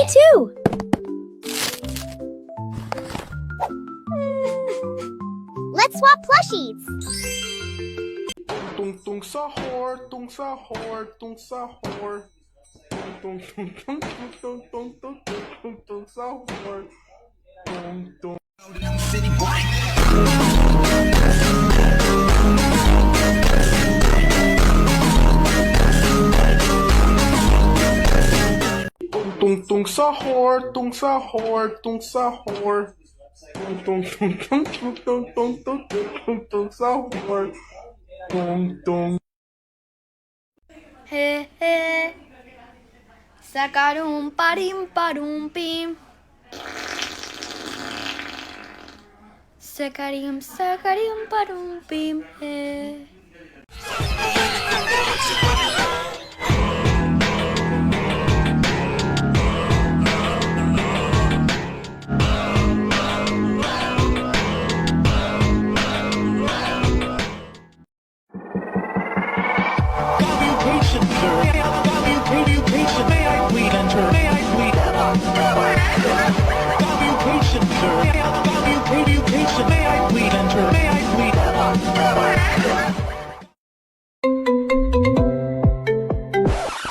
Me too! Let's swap plushies! Tung tung sahur, tung sahur, tung sahur. Tung tung tung tung tung tung tung tung tung sahur. Tung tung. Tung tung sahur, tung sahur, tung sahur. Tung tung tung tung tung tung tung tung tung tung sahur. Tung tung. He he. Sakarum parim parum pim. Sakarim sakarim parum pim he.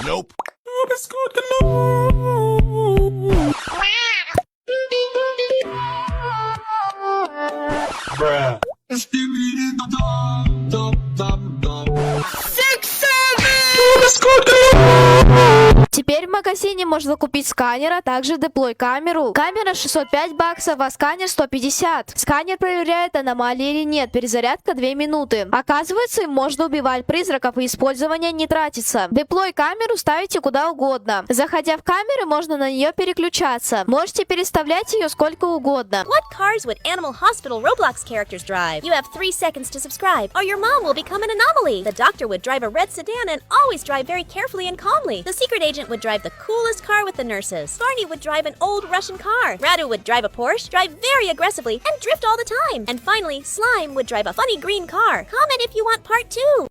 Nope. Bruh. Теперь в магазине можно купить сканер, а также деплой-камеру. Камера 605 баксов, а сканер 150. Сканер проверяет, аномалии или нет. Перезарядка 2 минуты. Оказывается, им можно убивать призраков, и использование не тратится. Деплой-камеру ставите куда угодно. Заходя в камеру, можно на нее переключаться. Можете переставлять ее сколько угодно. What cars would Animal Hospital Roblox characters drive? You have 3 seconds to subscribe, or your mom will become an anomaly. The doctor would drive a red sedan and always drive very carefully and calmly. The secret agent would drive the coolest car with the nurses. Barney would drive an old Russian car. Radu would drive a Porsche, drive very aggressively, and drift all the time. And finally, Slime would drive a funny green car. Comment if you want part 2.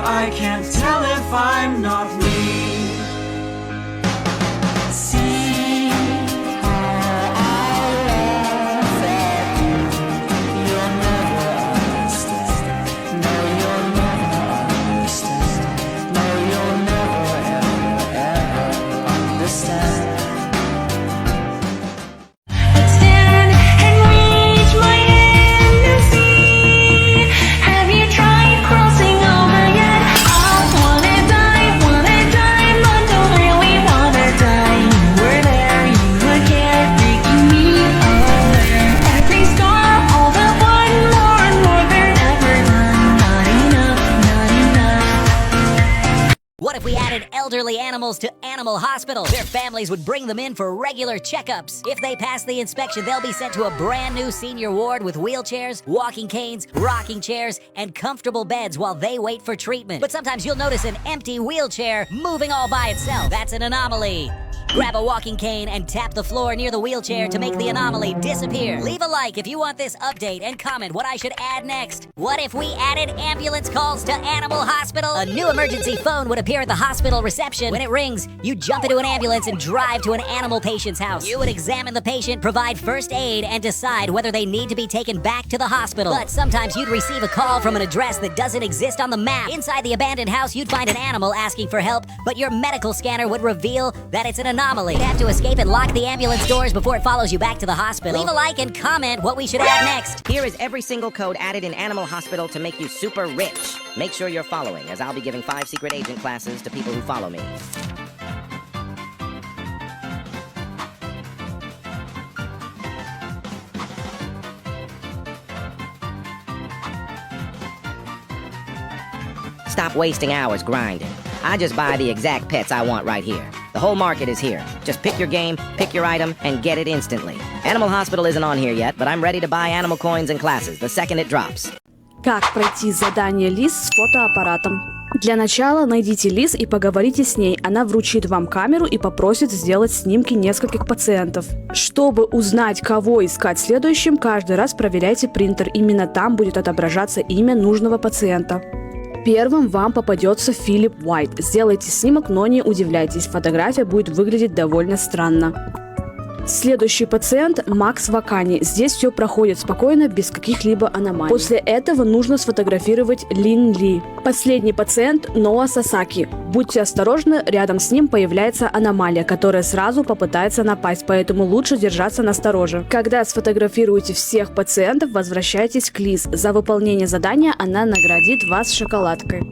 I can't tell if I'm not me. See how I laugh at you. You'll never understand. No, you'll never understand. No, you'll never, ever, ever understand. Stand and reach my hand and see. Have you tried crossing over yet? I wanna die, but don't really wanna die. You were there, you were here, making me aware. Every star, all but one, more and more, they're never done. Not enough, not enough. What if we added elderly animals to Animal Hospital? Their families would bring them in for regular checkups. If they pass the inspection, they'll be sent to a brand new senior ward with wheelchairs, walking canes, rocking chairs, and comfortable beds while they wait for treatment. But sometimes you'll notice an empty wheelchair moving all by itself. That's an anomaly. Grab a walking cane and tap the floor near the wheelchair to make the anomaly disappear. Leave a like if you want this update and comment what I should add next. What if we added ambulance calls to Animal Hospital? A new emergency phone would appear at the hospital reception. When it rings, you jump into an ambulance and drive to an animal patient's house. You would examine the patient, provide first aid, and decide whether they need to be taken back to the hospital. But sometimes you'd receive a call from an address that doesn't exist on the map. Inside the abandoned house, you'd find an animal asking for help, but your medical scanner would reveal that it's an anomaly. You'd have to escape and lock the ambulance doors before it follows you back to the hospital. Leave a like and comment what we should add next. Here is every single code added in Animal Hospital to make you super rich. Make sure you're following, as I'll be giving 5 secret agent classes to people who follow me. Stop wasting hours grinding. I just buy the exact pets I want right here. The whole market is here. Just pick your game, pick your item, and get it instantly. Animal Hospital isn't on here yet, but I'm ready to buy animal coins and classes the second it drops. Как пройти задание Лиз с фотоаппаратом? Для начала найдите Лиз и поговорите с ней. Она вручит вам камеру и попросит сделать снимки нескольких пациентов. Чтобы узнать, кого искать следующим, каждый раз проверяйте принтер. Именно там будет отображаться имя нужного пациента. Первым вам попадется Филипп Уайт. Сделайте снимок, но не удивляйтесь, фотография будет выглядеть довольно странно. Следующий пациент – Макс Вакани. Здесь все проходит спокойно, без каких-либо аномалий. После этого нужно сфотографировать Лин Ли. Последний пациент – Ноа Сасаки. Будьте осторожны, рядом с ним появляется аномалия, которая сразу попытается напасть, поэтому лучше держаться настороже. Когда сфотографируете всех пациентов, возвращайтесь к Лиз. За выполнение задания она наградит вас шоколадкой.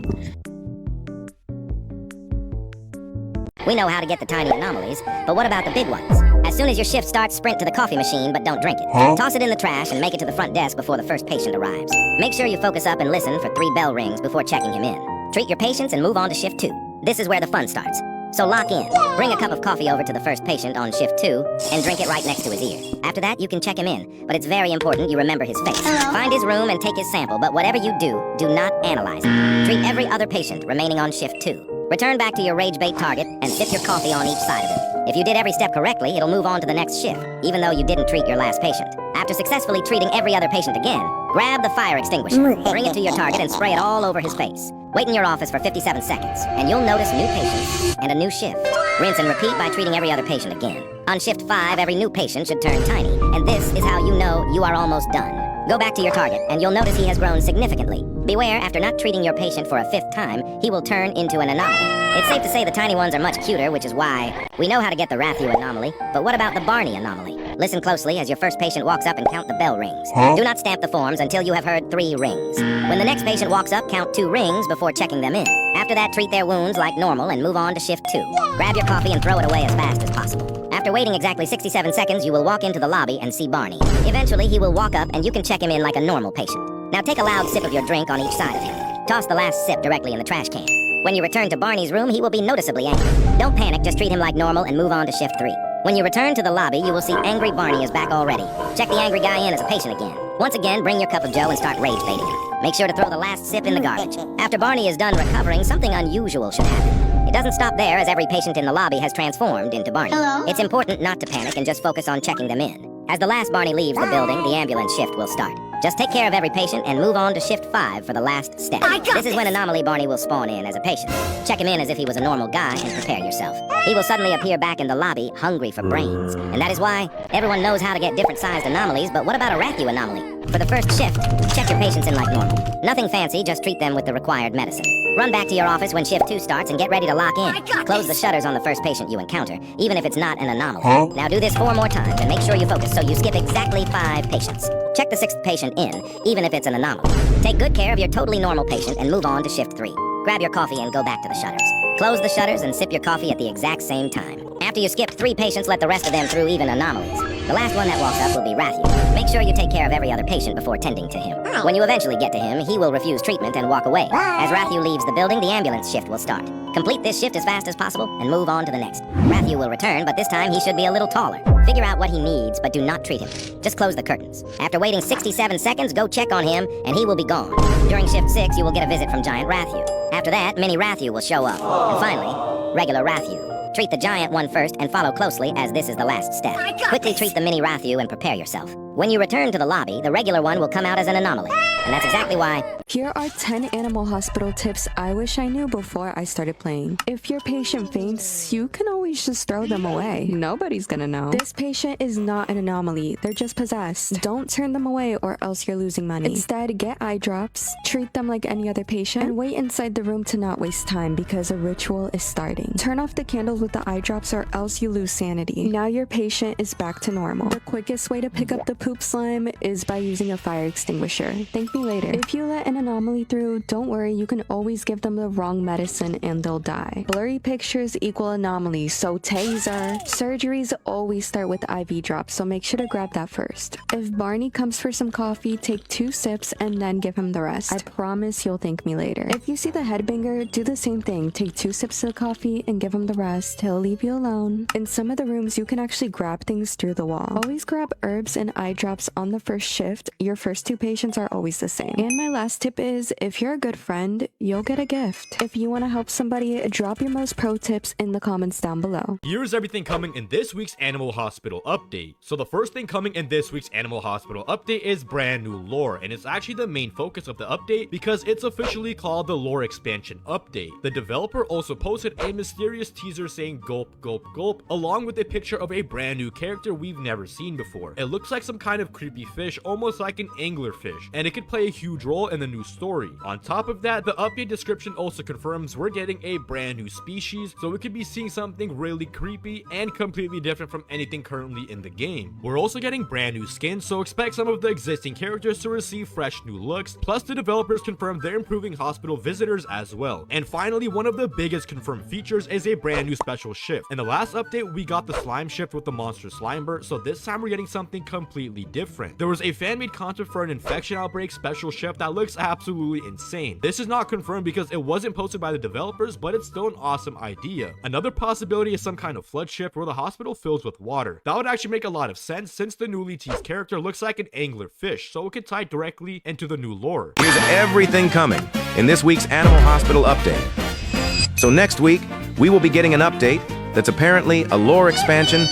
We know how to get the tiny anomalies, but what about the big ones? As soon as your shift starts, sprint to the coffee machine, but don't drink it. Toss it in the trash and make it to the front desk before the first patient arrives. Make sure you focus up and listen for 3 bell rings before checking him in. Treat your patients and move on to shift 2. This is where the fun starts. So lock in. Bring a cup of coffee over to the first patient on shift 2 and drink it right next to his ear. After that, you can check him in, but it's very important you remember his face. Find his room and take his sample, but whatever you do not analyze it. Treat every other patient remaining on shift 2. Return back to your rage bait target and sip your coffee on each side of it. If you did every step correctly, it'll move on to the next shift, even though you didn't treat your last patient. After successfully treating every other patient again, grab the fire extinguisher, bring it to your target and spray it all over his face. Wait in your office for 57 seconds, and you'll notice new patients and a new shift. Rinse and repeat by treating every other patient again. On shift 5, every new patient should turn tiny, and this is how you know you are almost done. Go back to your target, and you'll notice he has grown significantly. Beware, after not treating your patient for a 5th time, he will turn into an anomaly. It's safe to say the tiny ones are much cuter, which is why we know how to get the Rathu anomaly, but what about the Barney anomaly? Listen closely as your first patient walks up and count the bell rings. Do not stamp the forms until you have heard 3 rings. When the next patient walks up, count 2 rings before checking them in. After that, treat their wounds like normal and move on to shift 2. Grab your coffee and throw it away as fast as possible. After waiting exactly 67 seconds, you will walk into the lobby and see Barney. Eventually, he will walk up and you can check him in like a normal patient. Now take a loud sip of your drink on each side of him. Toss the last sip directly in the trash can. When you return to Barney's room, he will be noticeably angry. Don't panic, just treat him like normal and move on to shift 3. When you return to the lobby, you will see angry Barney is back already. Check the angry guy in as a patient again. Once again, bring your cup of joe and start rage baiting him. Make sure to throw the last sip in the garbage. After Barney is done recovering, something unusual should happen. It doesn't stop there, as every patient in the lobby has transformed into Barney. It's important not to panic and just focus on checking them in. As the last Barney leaves the building, the ambulance shift will start. Just take care of every patient and move on to shift 5 for the last step. This is when Anomaly Barney will spawn in as a patient. Check him in as if he was a normal guy and prepare yourself. He will suddenly appear back in the lobby, hungry for brains. And that is why everyone knows how to get different sized anomalies, but what about a Rathu anomaly? For the first shift, check your patients in like normal. Nothing fancy, just treat them with the required medicine. Run back to your office when shift 2 starts and get ready to lock in. Close the shutters on the first patient you encounter, even if it's not an anomaly. Now do this 4 more times and make sure you focus so you skip exactly 5 patients. Check the 6th patient in, even if it's an anomaly. Take good care of your totally normal patient and move on to shift 3. Grab your coffee and go back to the shutters. Close the shutters and sip your coffee at the exact same time. After you skipped 3 patients, let the rest of them through, even anomalies. The last one that walks up will be Rathu. Make sure you take care of every other patient before tending to him. When you eventually get to him, he will refuse treatment and walk away. As Rathu leaves the building, the ambulance shift will start. Complete this shift as fast as possible and move on to the next. Rathu will return, but this time he should be a little taller. Figure out what he needs, but do not treat him. Just close the curtains. After waiting 67 seconds, go check on him, and he will be gone. During shift 6, you will get a visit from Giant Rathu. After that, Mini Rathu will show up. And finally, regular Rathu. Treat the giant one first and follow closely, as this is the last step. Quickly treat the Mini Rathu and prepare yourself. When you return to the lobby, the regular one will come out as an anomaly. And that's exactly why... Here are 10 animal hospital tips I wish I knew before I started playing. If your patient faints, you can always just throw them away. Nobody's gonna know. This patient is not an anomaly. They're just possessed. Don't turn them away or else you're losing money. Instead, get eye drops, treat them like any other patient, and wait inside the room to not waste time because a ritual is starting. Turn off the candles with the eye drops or else you lose sanity. Now your patient is back to normal. The quickest way to pick up the poop poop slime is by using a fire extinguisher. Thank me later. If you let an anomaly through, don't worry, you can always give them the wrong medicine and they'll die. Blurry pictures equal anomalies, so taser. Surgeries always start with IV drops, so make sure to grab that first. If Barney comes for some coffee, take 2 sips and then give him the rest. I promise you'll thank me later. If you see the headbanger, do the same thing. Take 2 sips of coffee and give him the rest. He'll leave you alone. In some of the rooms, you can actually grab things through the wall. Always grab herbs and eye drops on the first shift. Your first 2 patients are always the same. And my last tip is, if you're a good friend, you'll get a gift. If you want to help somebody, drop your most pro tips in the comments down below. Here's everything coming in this week's Animal Hospital update. So the first thing coming in this week's Animal Hospital update is brand new lore, and it's actually the main focus of the update because it's officially called the Lore Expansion Update. The developer also posted a mysterious teaser saying gulp gulp gulp, along with a picture of a brand new character we've never seen before. It looks like some kind of creepy fish, almost like an anglerfish, and it could play a huge role in the new story. On top of that, the update description also confirms we're getting a brand new species, so we could be seeing something really creepy and completely different from anything currently in the game. We're also getting brand new skins, so expect some of the existing characters to receive fresh new looks, plus the developers confirmed they're improving hospital visitors as well. And finally, one of the biggest confirmed features is a brand new special shift. In the last update, we got the slime shift with the monster slimer, so this time we're getting something completely different. There was a fan-made concept for an infection outbreak special shift that looks absolutely insane. This is not confirmed because it wasn't posted by the developers, but it's still an awesome idea. Another possibility is some kind of flood shift where the hospital fills with water. That would actually make a lot of sense since the newly teased character looks like an anglerfish, so it could tie directly into the new lore. Here's everything coming in this week's Animal Hospital update. So next week, we will be getting an update that's apparently a lore expansion,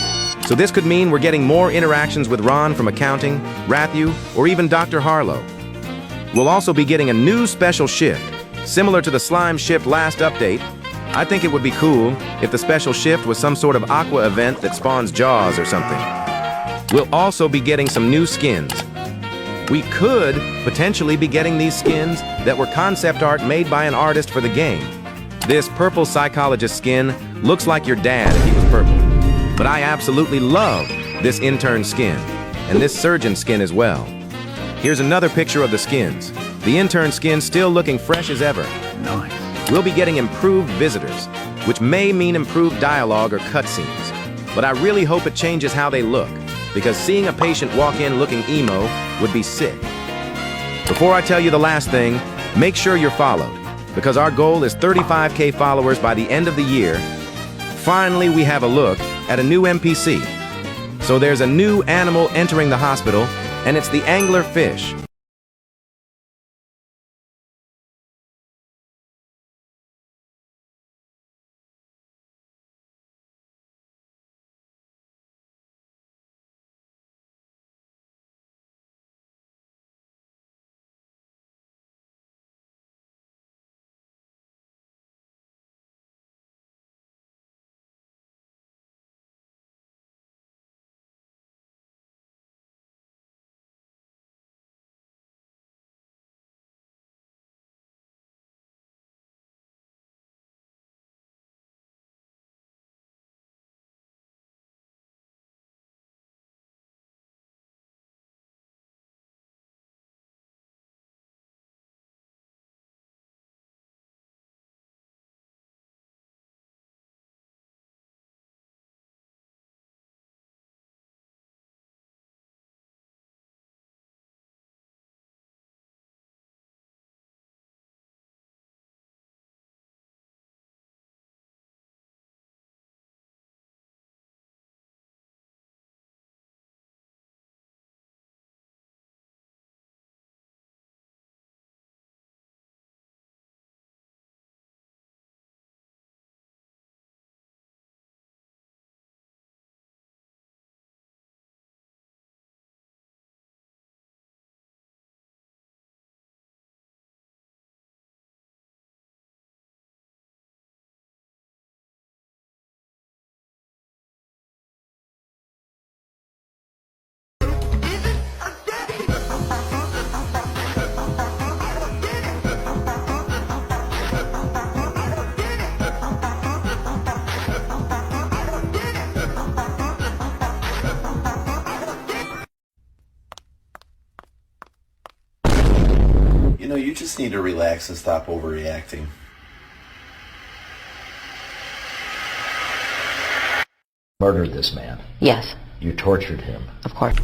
so this could mean we're getting more interactions with Ron from accounting, Rathu, or even Dr. Harlow. We'll also be getting a new special shift, similar to the slime shift last update. I think it would be cool if the special shift was some sort of aqua event that spawns Jaws or something. We'll also be getting some new skins. We could potentially be getting these skins that were concept art made by an artist for the game. This purple psychologist skin looks like your dad if he was purple. But I absolutely love this intern skin, and this surgeon skin as well. Here's another picture of the skins. The intern skin still looking fresh as ever. Nice. We'll be getting improved visitors, which may mean improved dialogue or cutscenes. But I really hope it changes how they look, because seeing a patient walk in looking emo would be sick. Before I tell you the last thing, make sure you're followed, because our goal is 35K followers by the end of the year. Finally, we have a look at a new NPC. So there's a new animal entering the hospital, and it's the anglerfish. you just need to relax and stop overreacting. Murdered this man. Yes, You tortured him. of course.